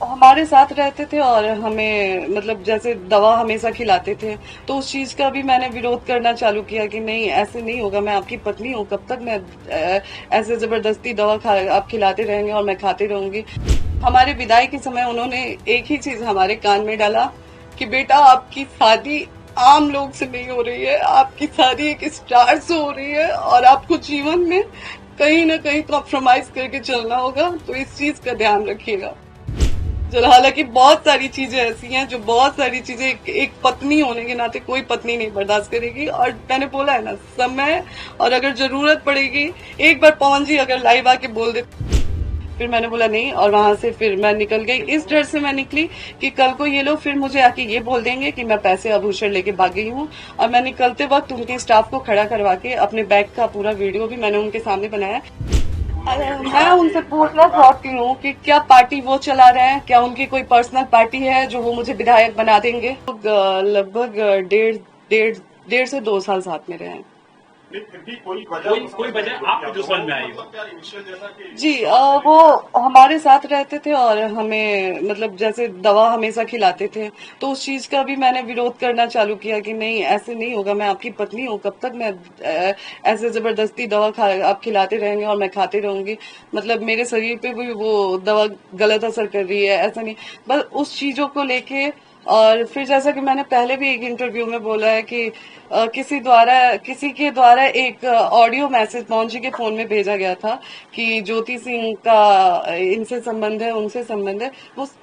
हमारे साथ रहते थे और हमें मतलब जैसे दवा हमेशा खिलाते थे, तो उस चीज का भी मैंने विरोध करना चालू किया कि नहीं ऐसे नहीं होगा, मैं आपकी पत्नी हूँ, कब तक मैं ऐसे जबरदस्ती दवा खा आप खिलाते रहेंगे और मैं खाती रहूंगी। हमारे विदाई के समय उन्होंने एक ही चीज हमारे कान में डाला कि बेटा आपकी शादी आम लोग से नहीं हो रही है, आपकी शादी एक स्टार से हो रही है और आपको जीवन में कहीं ना कहीं कॉम्प्रोमाइज करके चलना होगा, तो इस चीज का ध्यान रखिएगा। चलो हालांकि बहुत सारी चीजें ऐसी हैं जो बहुत सारी चीजें एक पत्नी होने के नाते कोई पत्नी नहीं बर्दाश्त करेगी, और मैंने बोला है ना समय, और अगर जरूरत पड़ेगी एक बार पवन जी अगर लाइव आके बोल दे, फिर मैंने बोला नहीं, और वहां से फिर मैं निकल गई। इस डर से मैं निकली कि कल को ये लोग फिर मुझे आके ये बोल देंगे कि मैं पैसे आभूषण लेके भाग गई हूँ। और मैं निकलते वक्त उनके स्टाफ को खड़ा करवा के अपने बैग का पूरा वीडियो भी मैंने उनके सामने बनाया। मैं उनसे पूछना चाहती हूँ कि क्या पार्टी वो चला रहे हैं, क्या उनकी कोई पर्सनल पार्टी है जो वो मुझे विधायक बना देंगे। लगभग डेढ़ से 2 साल साथ में रहे हैं। फिर भी कोई वजह आपको जो समझ में आई हो? जी वो हमारे साथ रहते थे और हमें मतलब जैसे दवा हमेशा खिलाते थे, तो उस चीज का भी मैंने विरोध करना चालू किया कि नहीं ऐसे नहीं होगा, मैं आपकी पत्नी हूँ, कब तक मैं ऐसे जबरदस्ती दवा खा आप खिलाते रहेंगे और मैं खाती रहूंगी। मतलब मेरे शरीर पे भी वो दवा गलत असर कर रही है, ऐसा नहीं, बस उस चीजों को लेके। और फिर जैसा कि मैंने पहले भी एक इंटरव्यू में बोला है कि किसी के द्वारा एक ऑडियो मैसेज पवन जी के फोन में भेजा गया था कि ज्योति सिंह का इनसे संबंध है, उनसे संबंध है।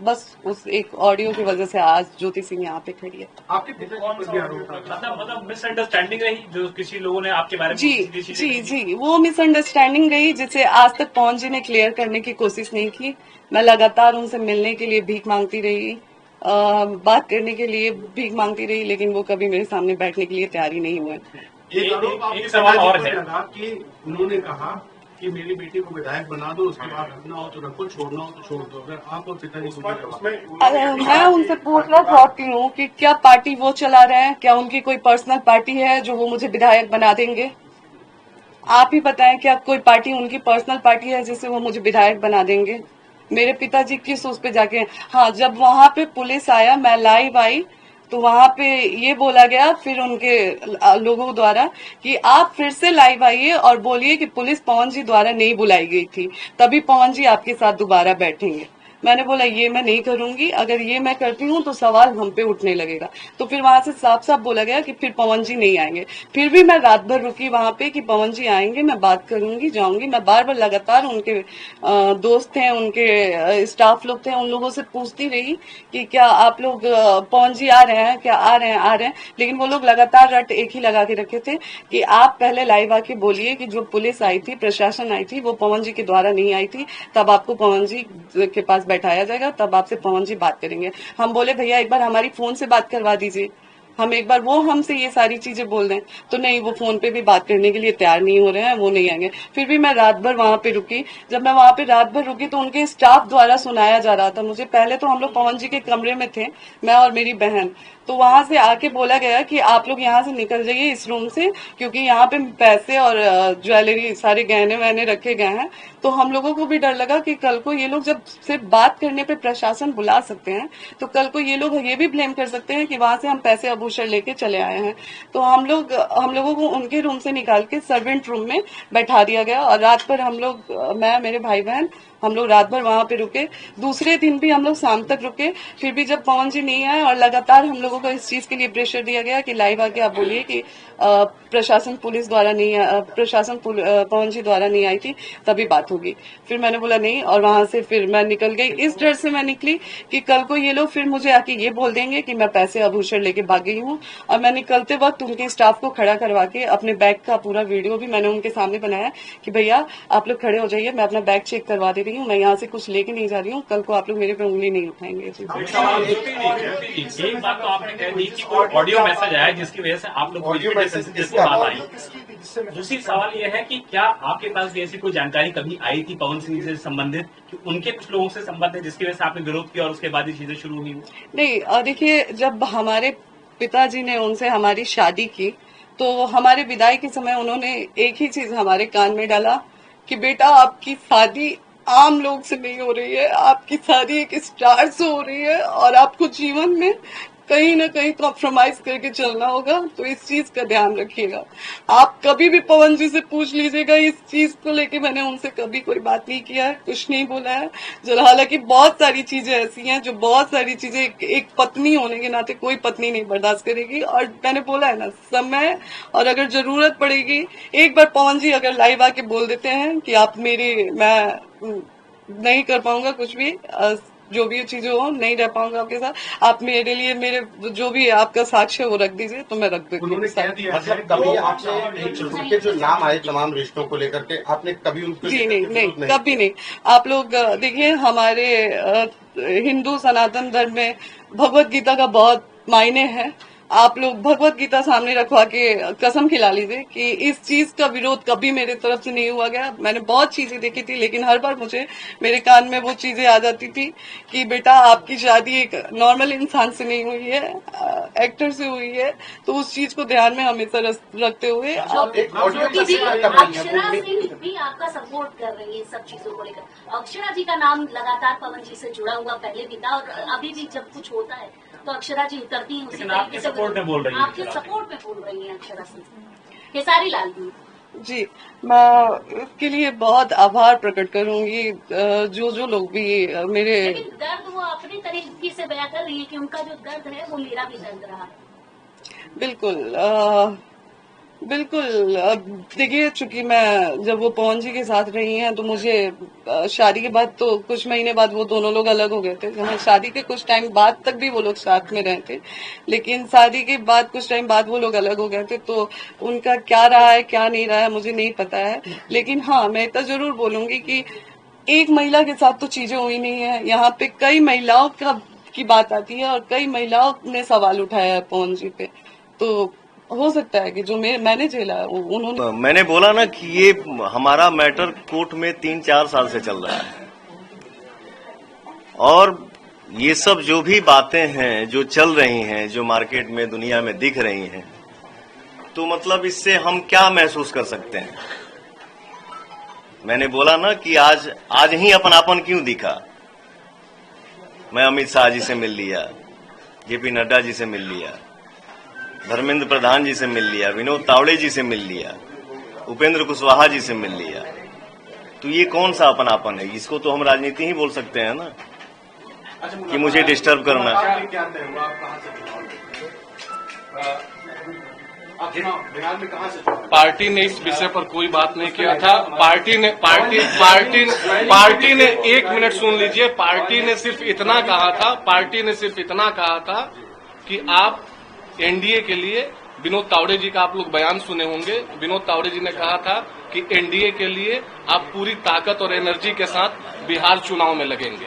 बस उस एक ऑडियो की वजह से आज ज्योति सिंह यहाँ पे खड़ी है। आपके पिताजी पर भी आरोप था, मतलब मिसअंडरस्टैंडिंग रही जो किसी लोगों ने आपके बारे में जी जी वो मिसअंडरस्टैंडिंग रही जिसे आज तक पवन जी ने क्लियर करने की कोशिश नहीं की। मैं लगातार उनसे मिलने के लिए भीख मांगती रही, बात करने के लिए भीख मांगती रही, लेकिन वो कभी मेरे सामने बैठने के लिए तैयार ही नहीं हुए। एक सवाल और है कि उन्होंने कहा कि मेरी बेटी को विधायक बना दो, उसके बाद रखना हो तो रखो, छोड़ना हो तो छोड़ दो। अगर आप और पिताजी मैं उनसे पूछना चाहती हूँ कि क्या पार्टी वो चला रहे हैं, क्या उनकी कोई पर्सनल पार्टी है जो वो मुझे विधायक बना देंगे। आप ही बताएं, क्या कोई पार्टी उनकी पर्सनल पार्टी है जिससे वो मुझे विधायक बना देंगे। मेरे पिताजी किस उस पे जाके, हाँ जब वहां पे पुलिस आया मैं लाइव आई तो वहां पे ये बोला गया फिर उनके लोगों द्वारा कि आप फिर से लाइव आइए और बोलिए कि पुलिस पवन जी द्वारा नहीं बुलाई गई थी, तभी पवन जी आपके साथ दोबारा बैठेंगे। मैंने बोला ये मैं नहीं करूंगी, अगर ये मैं करती हूँ तो सवाल हम पे उठने लगेगा। तो फिर वहां से साफ साफ बोला गया कि फिर पवन जी नहीं आएंगे। फिर भी मैं रात भर रुकी वहां पे कि पवन जी आएंगे, मैं बात करूंगी, जाऊंगी। मैं बार बार लगातार उनके दोस्त थे, उनके स्टाफ लोग थे, उन लोगों से पूछती रही कि क्या आप लोग पवन जी आ रहे हैं, क्या आ रहे हैं, आ रहे हैं। लेकिन वो लोग लगातार रट एक ही लगा के रखे थे कि आप पहले लाइव आके बोलिए कि जो पुलिस आई थी, प्रशासन आई थी, वो पवन जी के द्वारा नहीं आई थी, तब आपको पवन जी के पास बैठाया जाएगा, तब आपसे पवन जी बात करेंगे। हम बोले भैया एक बार हमारी फोन से बात करवा दीजिए, हम एक बार वो हमसे ये सारी चीजें बोल दें। तो नहीं, वो फोन पे भी बात करने के लिए तैयार नहीं हो रहे हैं, वो नहीं आएंगे। फिर भी मैं रात भर वहां पे रुकी। जब मैं वहां पे रात भर रुकी तो उनके स्टाफ द्वारा सुनाया जा रहा था मुझे। पहले तो हम लोग पवन जी के कमरे में थे, मैं और मेरी बहन, तो वहां से आके बोला गया कि आप लोग यहाँ से निकल जाइए इस रूम से, क्योंकि यहाँ पे पैसे और ज्वेलरी सारे गहने वहने रखे गए हैं। तो हम लोगों को भी डर लगा कि कल को ये लोग जब सिर्फ बात करने पे प्रशासन बुला सकते हैं, तो कल को ये लोग ये भी ब्लेम कर सकते हैं कि वहां से हम पैसे आभूषण लेके चले आए हैं। तो हम लोगों को उनके रूम से निकाल के सर्वेंट रूम में बैठा दिया गया और रात भर हम लोग, मैं मेरे भाई बहन, हम लोग रात भर वहां पे रुके। दूसरे दिन भी हम लोग शाम तक रुके, फिर भी जब पवन जी नहीं आए और लगातार हम लोगों को इस चीज के लिए प्रेशर दिया गया कि लाइव आके आप बोलिए कि प्रशासन पुलिस द्वारा नहीं, पवन जी द्वारा नहीं आई थी, तभी बात होगी। फिर मैंने बोला नहीं, और वहां से फिर मैं निकल गई। इस डर से मैं निकली कि कल को ये लोग फिर मुझे आके ये बोल देंगे कि मैं पैसे आभूषण लेके भाग गई हूँ। और मैं निकलते वक्त उनके स्टाफ को खड़ा करवा के अपने बैग का पूरा वीडियो भी मैंने उनके सामने बनाया कि भैया आप लोग खड़े हो जाइए, मैं अपना बैग चेक करवा दे रही हूँ, मैं यहाँ से कुछ लेके नहीं जा रही हूँ, कल को आप लोग मेरे पे उंगली नहीं उठाएंगे। एक बात तो आपने कह दी कि कोई ऑडियो मैसेज आया जिसकी वजह से आप लोग बात आई। दूसरी सवाल यह है कि क्या आपके पास भी ऐसी कोई जानकारी कभी आई थी पवन सिंह से संबंधित कि उनके कुछ लोगों से संबंध है जिसकी वजह से आपने विरोध किया और उसके बाद ये चीजें शुरू हुई? नहीं, देखिए जब हमारे पिताजी ने उनसे हमारी शादी की तो हमारे विदाई के समय उन्होंने एक ही चीज हमारे कान में डाला कि बेटा आपकी शादी आम लोग से नहीं हो रही है, आपकी सारी एक स्टार से हो रही है और आपको जीवन में कहीं ना कहीं कॉम्प्रोमाइज करके चलना होगा। तो इस चीज का ध्यान रखिएगा। आप कभी भी पवन जी से पूछ लीजिएगा इस चीज को लेके, मैंने उनसे कभी कोई बात नहीं किया है, कुछ नहीं बोला है। हालांकि बहुत सारी चीजें ऐसी हैं जो बहुत सारी चीजें एक पत्नी होने के नाते कोई पत्नी नहीं बर्दाश्त करेगी। और मैंने बोला है ना, समय और अगर जरूरत पड़ेगी, एक बार पवन जी अगर लाइव आके बोल देते हैं कि आप मैं नहीं कर पाऊंगा कुछ भी, जो भी चीजें हो नहीं रह पाऊंगा आपके साथ, आप मेरे लिए मेरे जो भी आपका साक्ष्य है वो रख दीजिए, तो मैं रख उन्होंने दूंगी। कह दिया मतलब कभी आपने उनके जो नाम आए तमाम रिश्तों को लेकर के आपने कभी उनको जी नहीं, कभी नहीं। आप लोग देखिए, हमारे हिंदू सनातन धर्म में भगवत गीता का बहुत मायने है। आप लोग भगवत गीता सामने रखवा के कसम खिला लीजिए कि इस चीज का विरोध कभी मेरे तरफ से नहीं हुआ गया। मैंने बहुत चीजें देखी थी, लेकिन हर बार मुझे मेरे कान में वो चीजें आ जाती थी कि बेटा आपकी शादी एक नॉर्मल इंसान से नहीं हुई है, एक्टर से हुई है। तो उस चीज को ध्यान में हमेशा रखते हुए अक्षरा सिंह भी आपका सपोर्ट कर रही है सब चीजों को लेकर। अक्षरा जी का नाम लगातार पवन जी से जुड़ा हुआ पहले भी था और अभी भी जब कुछ होता है तो अक्षरा जी उतरती हैं उसी तरीके से। सपोर्ट में बोल रही है, आपके सपोर्ट में बोल रही है अक्षरा सिंह। खेसारी लाल जी जी, मैं इसके लिए बहुत आभार प्रकट करूंगी जो लोग भी मेरे। लेकिन दर्द वो अपनी तरीके से बयां कर रही है कि उनका जो दर्द है वो मेरा भी दर्द रहा। बिल्कुल अब देखिए, चूंकि मैं जब वो पवन जी के साथ रही हैं तो मुझे शादी के बाद तो कुछ महीने बाद वो दोनों लोग अलग हो गए थे। हमें शादी के कुछ टाइम बाद तक भी वो लोग साथ में रहे थे, लेकिन शादी के बाद कुछ टाइम बाद वो लोग अलग हो गए थे। तो उनका क्या रहा है क्या नहीं रहा है मुझे नहीं पता है, लेकिन हाँ मैं इतना जरूर बोलूंगी कि एक महिला के साथ तो चीजें हुई नहीं है। यहाँ पे कई महिलाओं की बात आती है और कई महिलाओं ने सवाल उठाया है पवन जी पे। तो हो सकता है कि जो मैंने झेला उन्होंने। मैंने बोला ना कि ये हमारा मैटर कोर्ट में 3-4 साल से चल रहा है और ये सब जो भी बातें हैं जो चल रही हैं, जो मार्केट में दुनिया में दिख रही हैं, तो मतलब इससे हम क्या महसूस कर सकते हैं। मैंने बोला ना कि आज ही अपनापन क्यों दिखा। मैं अमित शाह जी से मिल लिया, जेपी नड्डा जी से मिल लिया, धर्मेंद्र प्रधान जी से मिल लिया, विनोद तावड़े जी से मिल लिया, उपेंद्र कुशवाहा जी से मिल लिया। तो ये कौन सा अपनापन है। इसको तो हम राजनीति ही बोल सकते हैं ना कि मुझे डिस्टर्ब करना। पार्टी ने इस विषय पर कोई बात नहीं किया था। पार्टी ने 1 मिनट सुन लीजिए। पार्टी ने सिर्फ इतना कहा था कि आप एनडीए के लिए, विनोद तावड़े जी का आप लोग बयान सुने होंगे। विनोद तावड़े जी ने कहा था कि एनडीए के लिए आप पूरी ताकत और एनर्जी के साथ बिहार चुनाव में लगेंगे।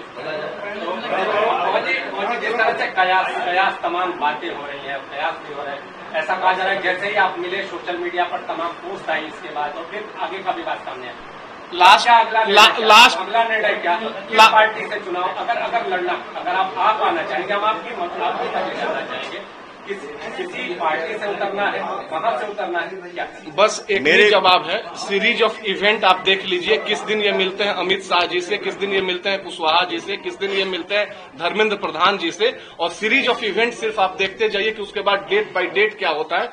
जिस तरह से कयास तमाम बातें हो रही है, कयास भी हो रहा है, ऐसा कहा जा रहा है जैसे ही आप मिले सोशल मीडिया पर तमाम पोस्ट आई इसके बाद और फिर आगे का भी बात सामने आई। अगला निर्णय क्या पार्टी से चुनाव अगर लड़ना, अगर आप आना चाहेंगे, हम आपकी जानना चाहेंगे किसी पार्टी से उतरना है, वहां से उतरना है क्या? बस एक मेरे जवाब है। सीरीज ऑफ इवेंट आप देख लीजिए, किस दिन ये मिलते हैं अमित शाह जी से, किस दिन ये मिलते हैं कुशवाहा जी से, किस दिन ये मिलते हैं धर्मेंद्र प्रधान जी से, और सीरीज ऑफ इवेंट सिर्फ आप देखते जाइए कि उसके बाद डेट बाय डेट क्या होता है।